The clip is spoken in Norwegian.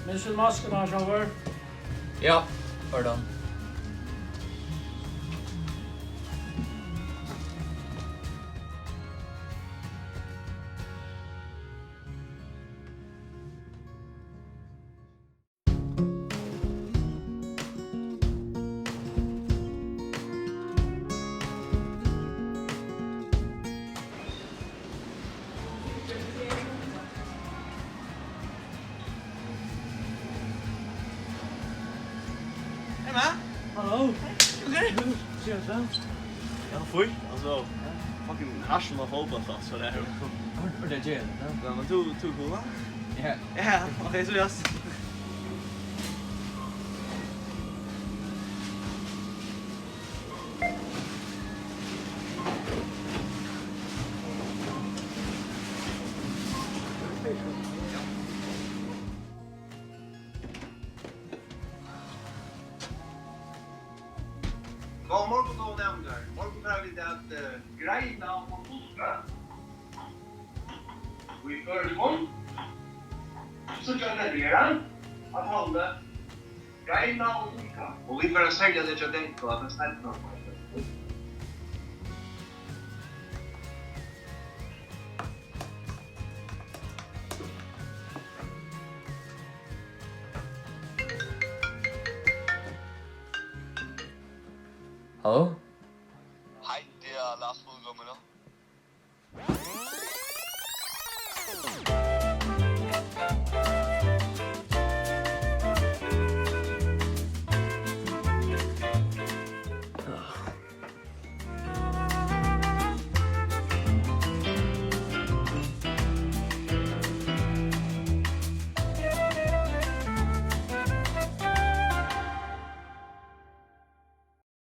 Mission masken over. Ja, hvordan? Emma? Hallo. Oké. Zie je het wel? Ja, foi. Also, fucking haschen nog open vast voor de hele. Oh, dat je. Dan maar toe cool, hè? Ja. Ja, oké, zojuist. God morgen, gode damer. Morgen får vi det at greina om buska. Vi fører kom. Så gjør det dere at holde greina om buska. Og vi får sælge det til den på at det snart nok. Hallo? Hej, det er Lars Rødgumme nu.